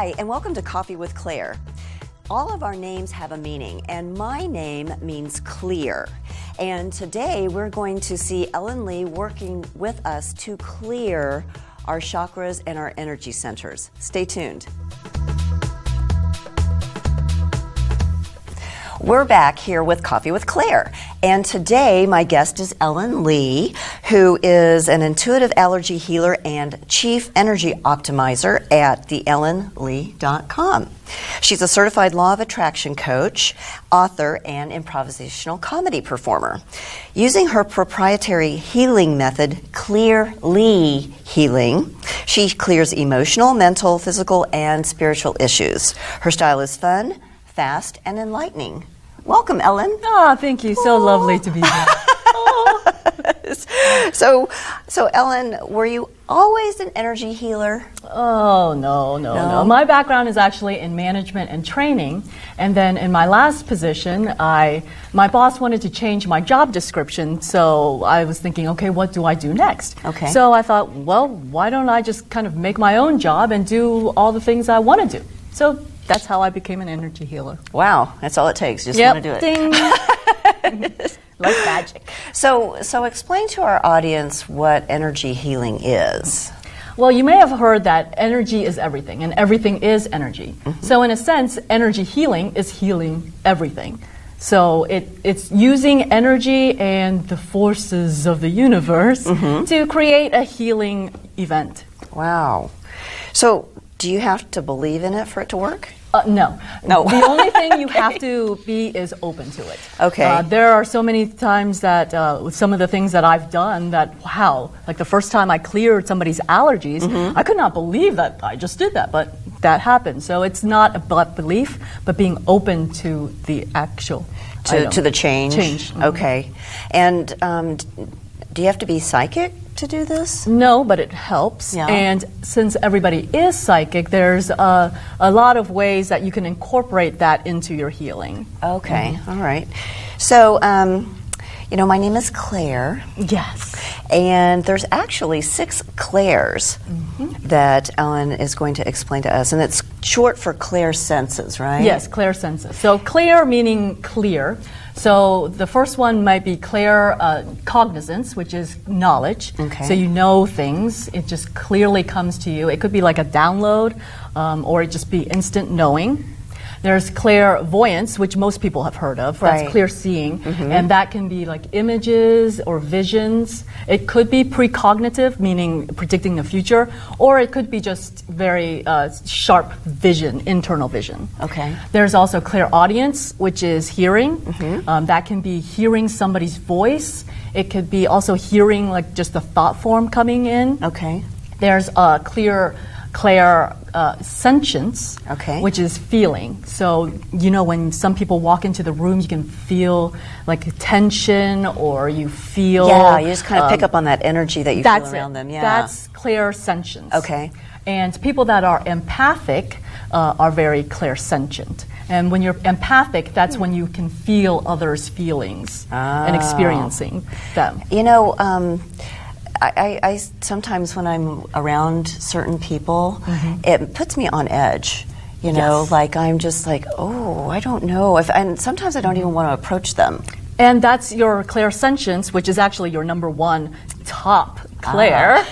Hi, and welcome to Coffee with Clair. All of our names have a meaning, and my name means clear. And today we're going to see Ellen Lee working with us to clear our chakras and our energy centers. Stay tuned. We're back here with Coffee with Clair, and today my guest is Ellen Lee, who is an intuitive allergy healer and chief energy optimizer at theellenlee.com. She's a certified law of attraction coach, author, and improvisational comedy performer. Using her proprietary healing method, Clair Healing, she clears emotional, mental, physical, and spiritual issues. Her style is fun, fast, and enlightening. Welcome, Ellen. Oh, thank you. So lovely to be here. So, Ellen, were you always an energy healer? Oh, no. My background is actually in management and training. And then in my last position, my boss wanted to change my job description. So I was thinking, okay, what do I do next? Okay. So I thought, well, why don't I just kind of make my own job and do all the things I want to do? So that's how I became an energy healer. Wow, that's all it takes. Just Yep. want to do it. Ding. Like magic. So explain to our audience what energy healing is. Well, you may have heard that energy is everything, and everything is energy. Mm-hmm. So in a sense, energy healing is healing everything. So it's using energy and the forces of the universe to create a healing event. Wow. So do you have to believe in it for it to work? No. The only thing you have to be is open to it. Okay. There are so many times that with some of the things that I've done that, wow, like the first time I cleared somebody's allergies, I could not believe that I just did that, but that happened. So it's not about belief, but being open to the actual to the change. Mm-hmm. Okay. And do you have to be psychic to do this? No, but it helps. Yeah. And since everybody is psychic, there's a lot of ways that you can incorporate that into your healing. Okay, all right. So, my name is Clair. Yes. And there's actually 6 clairs that Ellen is going to explain to us. And it's short for clairsentences, right? Yes, clairsentince. So clair meaning clear. So the first one might be Claircognizance, which is knowledge. Okay. So you know things. It just clearly comes to you. It could be like a download, or it just be instant knowing. There's clairvoyance, which most people have heard of. Right. That's clear seeing. And that can be like images or visions. It could be precognitive, meaning predicting the future, or it could be just very sharp vision, internal vision. Okay. There's also clairaudience, which is hearing. That can be hearing somebody's voice. It could be also hearing like just the thought form coming in. Okay. There's Clairsentince, which is feeling. So, when some people walk into the room, you can feel like tension, or you feel... Yeah, you just kind of pick up on that energy that you feel around them. Yeah. That's Clairsentince. Okay. And people that are empathic are very clairsentient. And when you're empathic, that's when you can feel others' feelings and experiencing them. I sometimes when I'm around certain people, it puts me on edge. Yes. Like I'm just like, oh, I don't know. And sometimes I don't even want to approach them. And that's your clairsentience, which is actually your number one top clair.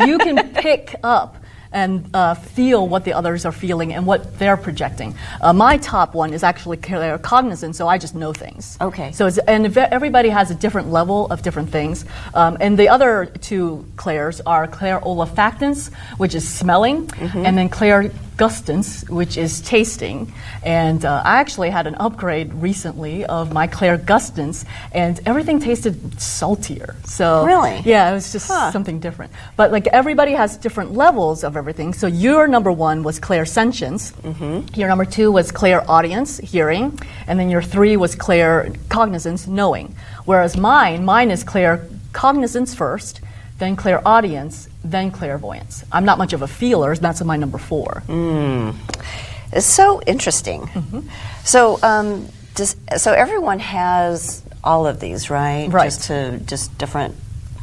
You can pick up and feel what the others are feeling and what they're projecting. My top one is actually Claircognizance, so I just know things. Okay. So everybody has a different level of different things. And the other 2 clairs are Clairolefactance, which is smelling, and then Clairgustance, which is tasting. And I actually had an upgrade recently of my Clairgustance, and everything tasted saltier. So really? Yeah, it was just something different. But like everybody has different levels of everything. So your number 1 was clairsentience. Your number 2 was clairaudience, hearing, and then your 3 was claircognizance, knowing. Whereas mine is claircognizance first, then clairaudience, then clairvoyance. I'm not much of a feeler. That's my number 4. It's so interesting. So everyone has all of these, right? Right. Just different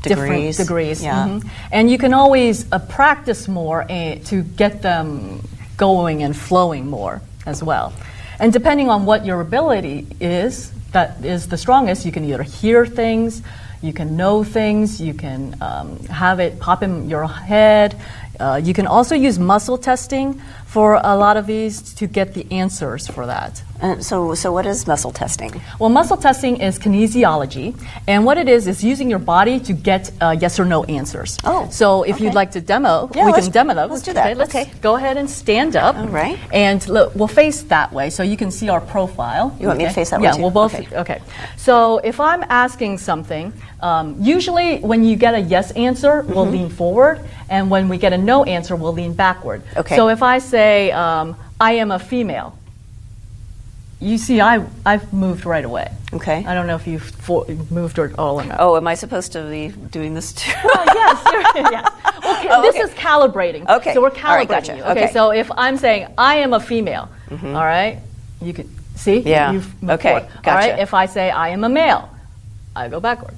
different degrees. Yeah. And you can always practice more to get them going and flowing more as well. And depending on what your ability is, that is the strongest, you can either hear things, you can know things, you can have it pop in your head. You can also use muscle testing for a lot of these to get the answers for that. So what is muscle testing? Well, muscle testing is kinesiology, and what it is using your body to get yes or no answers. Oh, so if you'd like to demo, we can demo those. Let's do that. Okay, let's go ahead and stand up. All right. And look, we'll face that way so you can see our profile. You want me to face that way yeah, too? we'll both. Okay. So if I'm asking something, usually when you get a yes answer, we'll lean forward, and when we get a no answer, we'll lean backward. Okay. So if I say, I am a female, you see I've moved right away. Okay. I don't know if you've moved or all or not. Oh, am I supposed to be doing this too? Yes. Well, this is calibrating. Okay. So we're All right, calibrating gotcha. you. Okay. So if I'm saying, I am a female, all right, you can see? Yeah. You've moved Okay, forward. gotcha. All right. If I say, I am a male, I go backwards.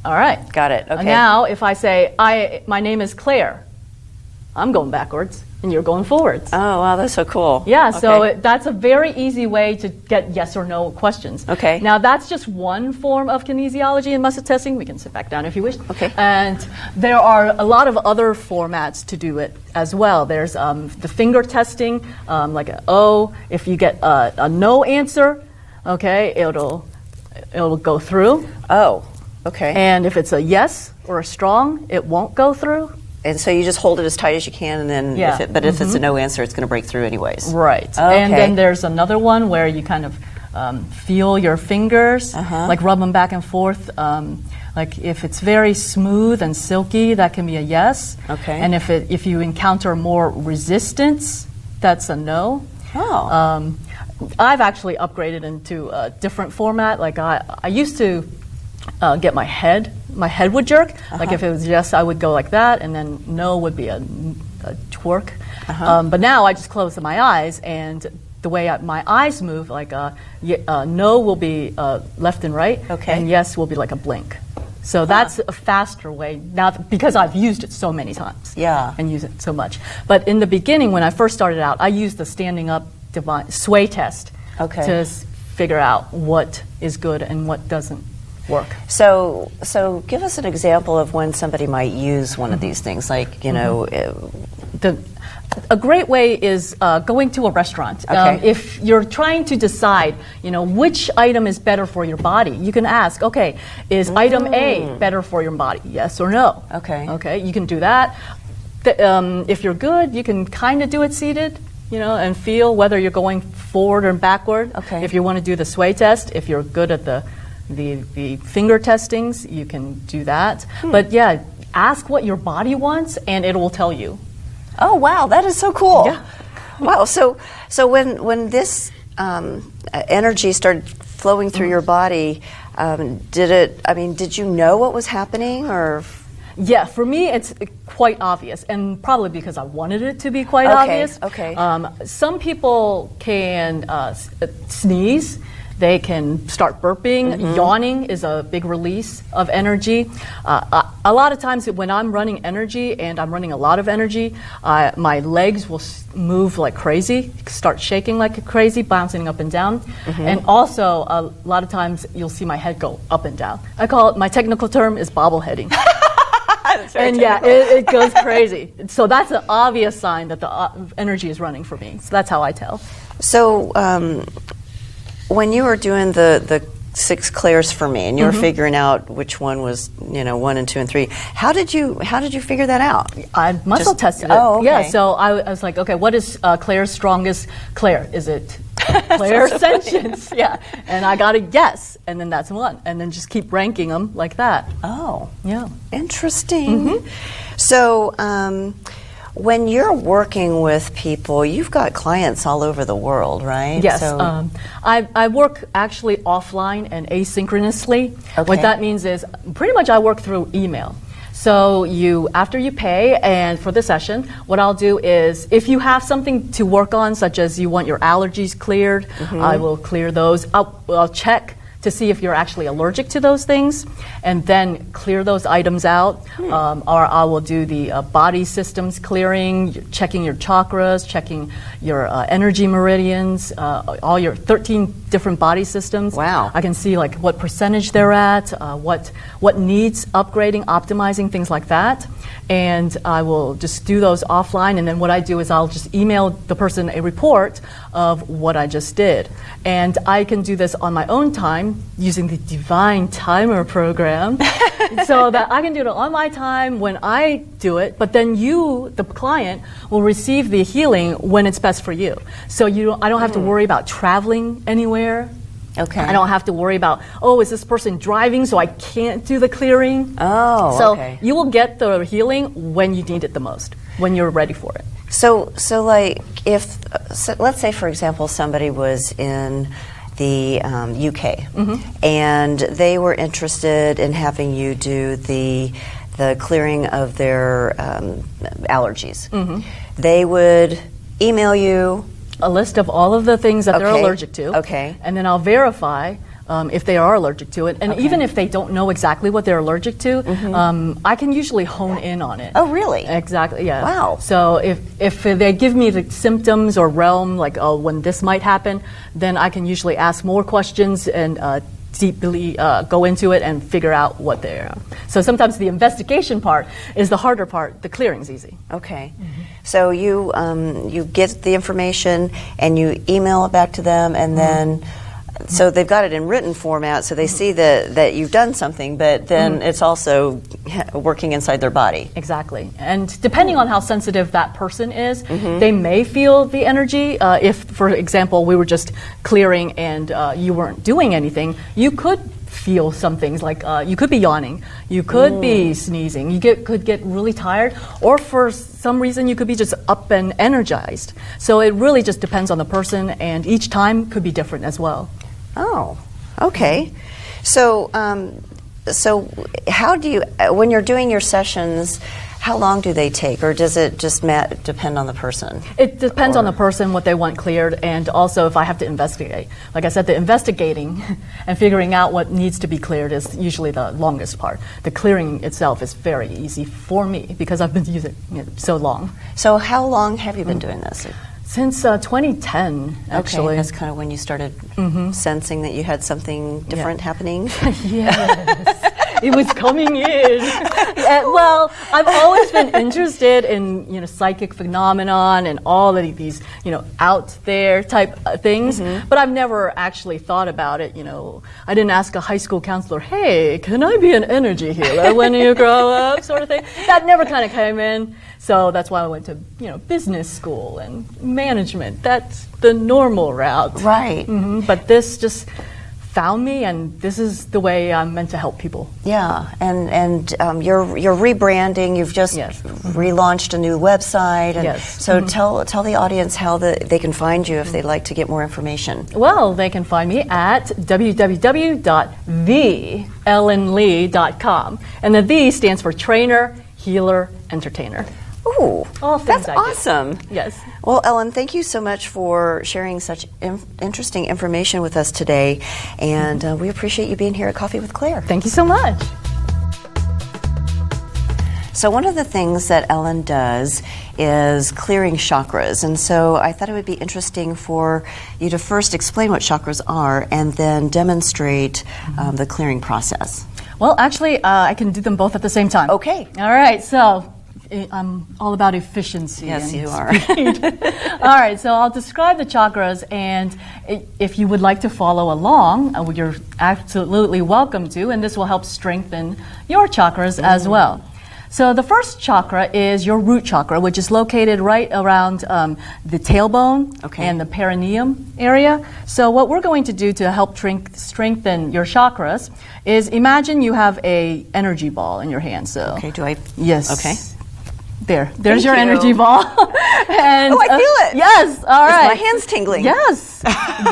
All right. Got it. Okay. Now, if I say, my name is Claire, I'm going backwards, and you're going forwards. Oh, wow, that's so cool. Yeah, so Okay. that's a very easy way to get yes or no questions. Okay. Now, that's just one form of kinesiology and muscle testing. We can sit back down if you wish. Okay. And there are a lot of other formats to do it as well. There's the finger testing, like an O. If you get a no answer, okay, it'll go through. Oh, okay. And if it's a yes or a strong, it won't go through. And so you just hold it as tight as you can, and then, Yeah. if it's a no answer, it's going to break through anyways. Right. Okay. And then there's another one where you kind of feel your fingers, like rub them back and forth. Like if it's very smooth and silky, that can be a yes. Okay. And if you encounter more resistance, that's a no. Oh. I've actually upgraded into a different format. Like I used to get my head would jerk. Like if it was yes, I would go like that, and then no would be a twerk. But now I just close my eyes, and the way my eyes move, like no will be left and right, Okay. and yes will be like a blink. So that's a faster way now because I've used it so many times. Yeah. And use it so much. But in the beginning, when I first started out, I used the standing up sway test Okay. to figure out what is good and what doesn't work. So give us an example of when somebody might use one of these things, like, A great way is going to a restaurant. Okay. If you're trying to decide, which item is better for your body, you can ask, okay, is item A better for your body? Yes or no? Okay. Okay, you can do that. If you're good, you can kind of do it seated, and feel whether you're going forward or backward. Okay. If you want to do the sway test, if you're good at the finger testings, you can do that. But yeah, ask what your body wants, and it will tell you. Oh, wow, that is so cool. Yeah. Wow, so when this energy started flowing through your body, did you know what was happening, or? Yeah, for me, it's quite obvious, and probably because I wanted it to be quite Okay, obvious. okay. Some people can sneeze. They can start burping. Yawning is a big release of energy. A lot of times when I'm running energy, and I'm running a lot of energy, my legs will move like crazy, start shaking like crazy, bouncing up and down. And also, a lot of times you'll see my head go up and down. I call it, my technical term is bobbleheading. And yeah, it goes crazy. So that's an obvious sign that the energy is running for me. So that's how I tell. So when you were doing the 6 clairs for me, and you were figuring out which one was 1 and 2 and 3, how did you figure that out? I muscle tested it. Oh, okay. Yeah, so I was like, okay, what is Claire's strongest Clair? Is it Clairsentince? Yeah, and I got a yes, and then that's one, and then just keep ranking them like that. Oh, Yeah. interesting. So when you're working with people, you've got clients all over the world, right? Yes, So, I work actually offline and asynchronously. Okay. What that means is pretty much I work through email. So after you pay, and for the session, what I'll do is, if you have something to work on, such as you want your allergies cleared, I will clear those. I'll check to see if you're actually allergic to those things, and then clear those items out. Or I will do the body systems clearing, checking your chakras, checking your energy meridians, all your 13 different body systems. Wow. I can see like what percentage they're at, what needs upgrading, optimizing, things like that. And I will just do those offline, and then what I do is I'll just email the person a report of what I just did. And I can do this on my own time using the Divine Timer program so that I can do it on my time when I do it, but then you, the client, will receive the healing when it's best for you. So I don't have to worry about traveling anywhere. Okay. I don't have to worry about, is this person driving so I can't do the clearing? Oh, so okay. You will get the healing when you need it the most, when you're ready for it. So like let's say, for example, somebody was in the UK and they were interested in having you do the clearing of their allergies. They would email you a list of all of the things that they're allergic to. Okay. And then I'll verify if they are allergic to it. And even if they don't know exactly what they're allergic to, I can usually hone in on it. Oh, really? Exactly, yeah. Wow. So if they give me the symptoms or realm, like when this might happen, then I can usually ask more questions and deeply go into it and figure out what they are. So sometimes the investigation part is the harder part. The clearing's easy. Okay. So you get the information and you email it back to them, and then so they've got it in written format, so they see that you've done something, but then it's also working inside their body. Exactly. And depending on how sensitive that person is, they may feel the energy. If, for example, we were just clearing and you weren't doing anything, you could feel some things like you could be yawning, you could be sneezing, you could get really tired, or for some reason you could be just up and energized. So it really just depends on the person, and each time could be different as well. Oh, okay. So, so how do you, when you're doing your sessions, how long do they take, or does it just depend on the person? It depends on the person, what they want cleared, and also if I have to investigate. Like I said, the investigating and figuring out what needs to be cleared is usually the longest part. The clearing itself is very easy for me because I've been using it so long. So how long have you been doing this? Since 2010, actually. Okay, that's kind of when you started sensing that you had something different happening? Yes. It was coming in. Well, I've always been interested in psychic phenomenon and all of these out there type things, but I've never actually thought about it. I didn't ask a high school counselor, "Hey, can I be an energy healer when you grow up?" sort of thing. That never kind of came in. So that's why I went to business school and management. That's the normal route. Right. But this just found me, and this is the way I'm meant to help people. Yeah, and you're rebranding. You've just relaunched a new website. And so tell the audience how they can find you if they'd like to get more information. Well, they can find me at www.theellenlee.com, and the "the" stands for trainer, healer, entertainer. Ooh, all things that's awesome. Yes. Well, Ellen, thank you so much for sharing such interesting information with us today, and we appreciate you being here at Coffee with Clair. Thank you so much. So one of the things that Ellen does is clearing chakras, and so I thought it would be interesting for you to first explain what chakras are and then demonstrate the clearing process. Well, actually, I can do them both at the same time. Okay. All right, so I'm all about efficiency. Yes, you are. All right, so I'll describe the chakras, and if you would like to follow along, you're absolutely welcome to, and this will help strengthen your chakras as well. So the first chakra is your root chakra, which is located right around the tailbone and the perineum area. So what we're going to do to help strengthen your chakras is imagine you have a energy ball in your hand. So do I? Yes. Okay. There's your energy ball. And, I feel it. Yes, all right. My hand's tingling. Yes.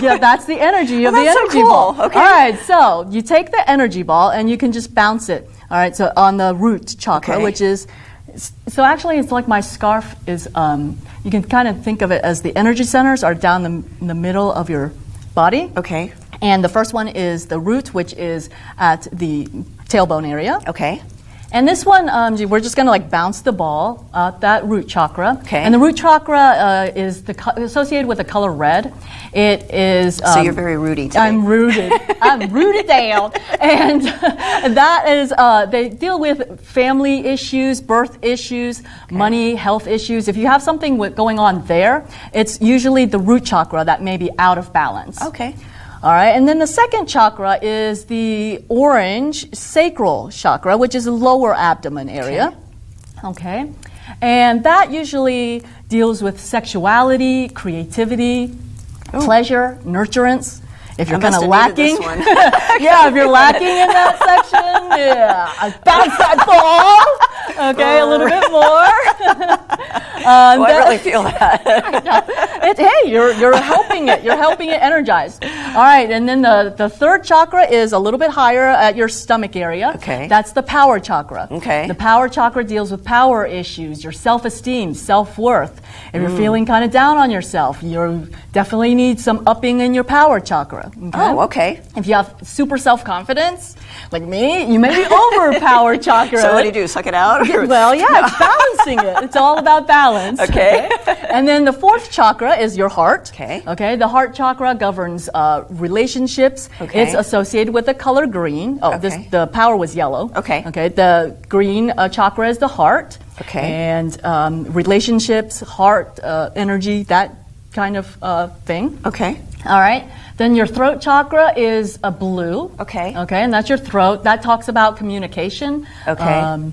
Yeah, that's the energy of the that's energy so cool. ball. Okay. All right, so you take the energy ball and you can just bounce it. All right, so on the root chakra, which is, so actually it's like my scarf is, you can kind of think of it as the energy centers are down the middle of your body. Okay. And the first one is the root, which is at the tailbone area. Okay. And this one, we're just going to like bounce the ball at that root chakra. Okay. And the root chakra is associated with the color red. It is. So you're very rooty today. I'm rooted. I'm rooted down. And that is, they deal with family issues, birth issues, money, health issues. If you have something going on there, it's usually the root chakra that may be out of balance. Okay. All right, and then the second chakra is the orange sacral chakra, which is the lower abdomen area. Okay. And that usually deals with sexuality, creativity, pleasure, nurturance. If you're kind of lacking, yeah, if you're lacking in that section, yeah, I bounce that ball. Okay, a little bit more. I really feel that. Hey, you're helping it. You're helping it energize. All right, and then the third chakra is a little bit higher at your stomach area. Okay. That's the power chakra. Okay. The power chakra deals with power issues, your self-esteem, self-worth. If you're feeling kind of down on yourself, you definitely need some upping in your power chakra. Okay? Oh, okay. If you have super self-confidence, like me, you may be over power chakra. So what do you do? Suck it out? Well, yeah, it's balancing it. It's all about balance. Okay. And then the fourth chakra is your heart. Okay. Okay. The heart chakra governs relationships. Okay. It's associated with the color green. Oh, Okay. the power was yellow. Okay. Okay. The green chakra is the heart. Okay. And relationships, heart, energy, that kind of thing. Okay. All right. Then your throat chakra is a blue. Okay. Okay, and that's your throat. That talks about communication. Okay.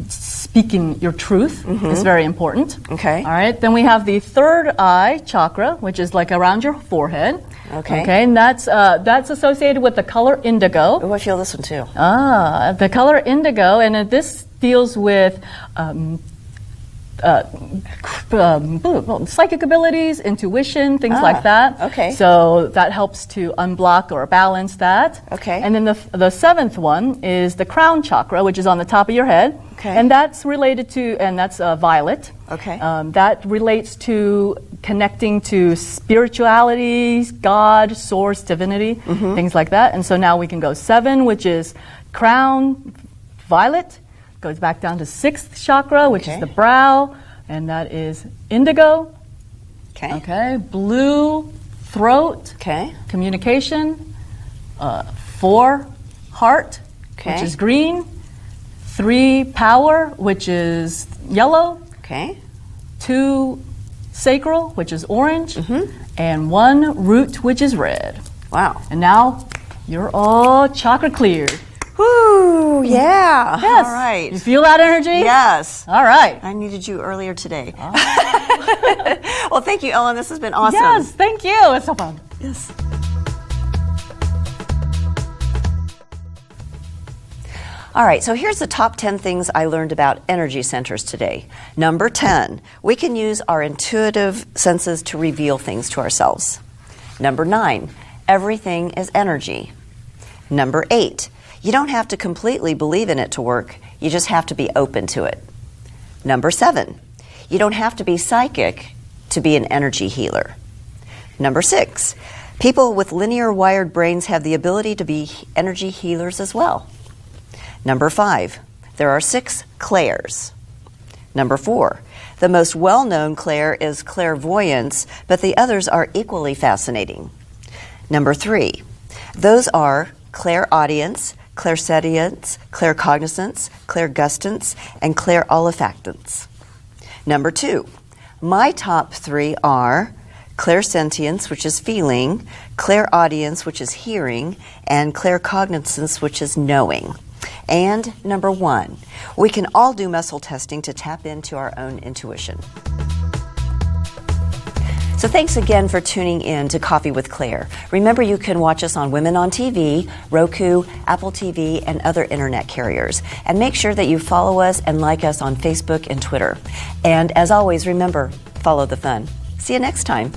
Speaking your truth is very important. Okay. All right. Then we have the third eye chakra, which is like around your forehead. Okay. Okay, and that's associated with the color indigo. Oh, I feel this one too. The color indigo, and this deals with psychic abilities, intuition, things like that. Okay. So that helps to unblock or balance that. Okay. And then the seventh one is the crown chakra, which is on the top of your head. Okay. And that's related to, and that's violet. Okay. That relates to connecting to spirituality, God, source, divinity, things like that. And so now we can go 7, which is crown, violet. Goes back down to 6th chakra, which is the brow, and that is indigo. Okay. Okay, blue, throat, Okay. communication. 4, heart, Okay. which is green. 3, power, which is yellow. Okay. 2, sacral, which is orange. And 1, root, which is red. Wow. And now you're all chakra cleared. Woo, yeah. Yes. All right. You feel that energy? Yes. All right. I needed you earlier today. Well, thank you, Ellen. This has been awesome. Yes, thank you. It's so fun. Yes. All right, so here's the top 10 things I learned about energy centers today. Number 10, we can use our intuitive senses to reveal things to ourselves. Number 9, everything is energy. Number 8, you don't have to completely believe in it to work, you just have to be open to it. Number 7, you don't have to be psychic to be an energy healer. Number 6, people with linear wired brains have the ability to be energy healers as well. Number 5, there are 6 clairs. Number 4, the most well-known clair is clairvoyance, but the others are equally fascinating. Number 3, those are clairaudience, clairsentience, claircognizance, clairgustance, and clairolefactance. Number 2, my top 3 are clairsentience, which is feeling, clairaudience, which is hearing, and claircognizance, which is knowing. And number 1, we can all do muscle testing to tap into our own intuition. So thanks again for tuning in to Coffee with Clair. Remember, you can watch us on Women on TV, Roku, Apple TV, and other internet carriers. And make sure that you follow us and like us on Facebook and Twitter. And as always, remember, follow the fun. See you next time.